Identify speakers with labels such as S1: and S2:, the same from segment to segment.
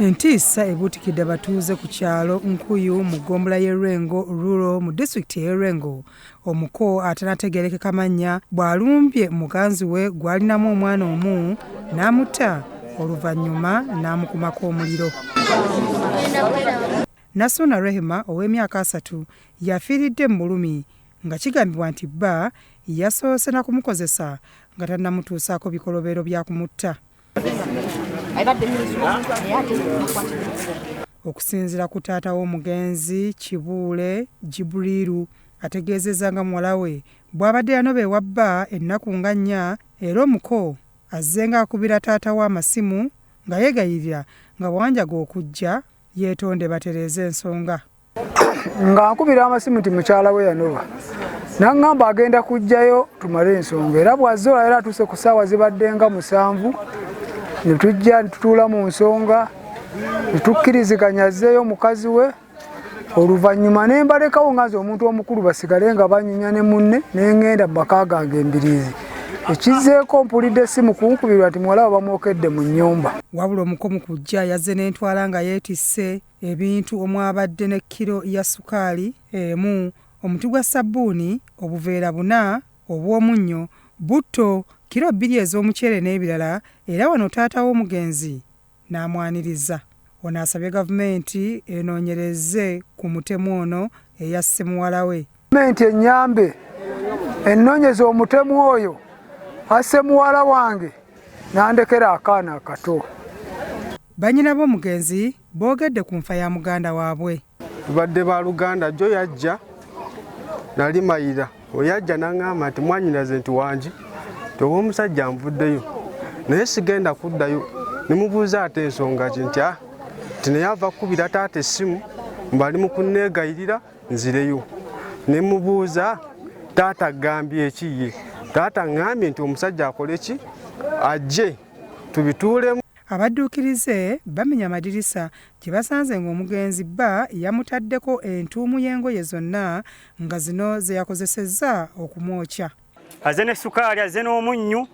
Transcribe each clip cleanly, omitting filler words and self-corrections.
S1: Entiisa ebuutikidde abatuuze ku kyalo Nkuyu mu ggombolola y'e Lwengo Rural mu disitulikiti y'e Lwengo. Omuko atanategeerekeka mannya bw'alumbye muganzi we gw'alinamu omwana omu n'amutta oluvannyuma n'amukumako omuliro. Nasuna Rehema ow'emyaka 3 yafiiridde mu bulumi nga kigambibwa nti bba yasoose na kumukozesa nga tannamutuusaako bikolobero bya kumutta. Okusinziira ku taata w'omugenzi Kibuule Jibuliru ategeezezza nga muwala we bw'abadde yanoba ewa bba ennaku nga 4 era omuko azze ng'akubira taata we amasimu nga yeegayirira nga bwanjaga okujja yeetonde batereeze ensonga.
S2: Nga nkubira amasimu nti mukyala we yanoba n'aŋŋamba agenda kujjayo tumale ensonga era bw'azoola era atuuse ku ssaawa zibadde nga 7 ne tujja ne tutuula mu nsonga ne tukkiriziganya azzeeyo mukazi we oluvannyuma ne mbalekawo nga nze omuntu omukulu basigale nga banyumya ne munne ne ŋŋenda mu maka gange Mbiriizi. Ekizzeeko mpulidde essimu kunkubirwa nti muwala we bamwokedde mu nnyumba.
S1: Wabula omuko mu kujja yazze n'entwala nga yeetisse ebintu omwabadde ne kiro ya sukaali emu, omuti gwa sabbuuni, obuveera 4 obw'omunnyo, butto, kiro 2 ez'omuceere n'ebirala, era wano taata w'omugenzi n'amwaniriza. Ono asabye gavumenti enoonyereze ku mutemu ono eyasse muwala we.
S2: Gavumenti ennyambe ennoonyeze omutemu oyo asse muwala wange n'andekera akaana akato.
S1: Bannyina b'omugenzi boogedde ku nfa ya muganda waabwe.
S3: Tubadde ba Luganda jjo yajja nali mayira oyajja n'aŋŋamba nti mwanyinaze nti wangi tow'omusajja nvuddeyo naye sigenda kuddayo. Ne mubuuza ate ensonga ki nti naye ava kkubira taata essimu mbali mu kunneegayirira nzireyo. Ne mubuuza taata agambye eki ye. Taata ngambye nti omusajja akole ki ajje tubituulemu.
S1: Abadduukirize bamenya amadirisa gye basanze ng'omugenzi bba yamutaddeko entuumu y'engoye zonna nga zino ze yakozesezza okumwokya.
S4: Azze ne sukaali azze n'omunnyu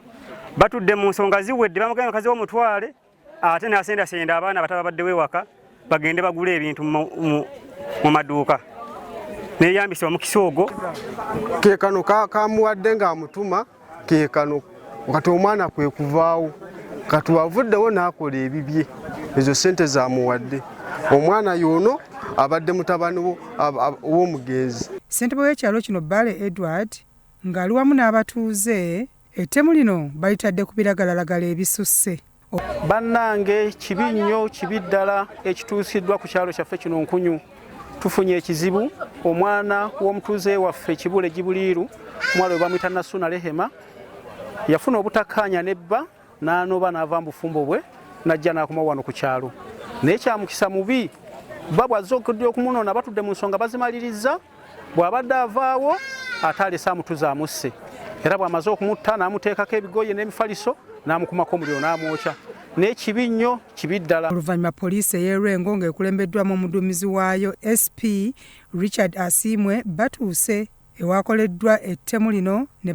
S4: batudde mu nsonga ziwedde bamugamba mukazi w'omutwale ate n'asendasenda abaana abato babaddewo ewaka bagende bagule ebintu mu maduuka. Neyambisa omukisa ogwo
S3: ke kano kamuwadde ng'amutuma ke kano kati omwana kwe kuvaawo kati wavuddewo n'akola ebibye ezo ssente zamuwadde. Omwana y'ono abadde mutabani w'omugenzi.
S1: Ssentebe w'ekyalo kino Bale Edward ng'ali wamu n'abatuuze ettemu lino balitadde ku biragalalagala ebisusse.
S5: Bannange kibi nnyo kibi ddala ekituusiddwa ku kyalo kyaffe kino Nkunyu. Tufunye ekizibu omwana w'omutuuze waffe Kibuule Jibuliru omwala we bamuyita Nasuna Rehema yafuna obutakkaanya nebba n'anoba n'ava mu bufumbo bwe n'ajja n'akoma wano ku kyalo. Naye kyamukisa mubi bba bw'azze okumunoona batudde mu nsonga bazimaliriza bw'abadde avaawo ate alese amutuze amusse era bw'amaze okumutta n'amuteekako ebigoye n'emifaliso n'amukumako omuliro n'amwokya. Naye kibi nnyo kibi ddala.
S1: Oluvannyuma poliisi ey'e Lwengo ng'ekulembeddwamu omuduumizi waayo SP Richard Asiimwe batuuse ewakoleddwa ettemu lino ne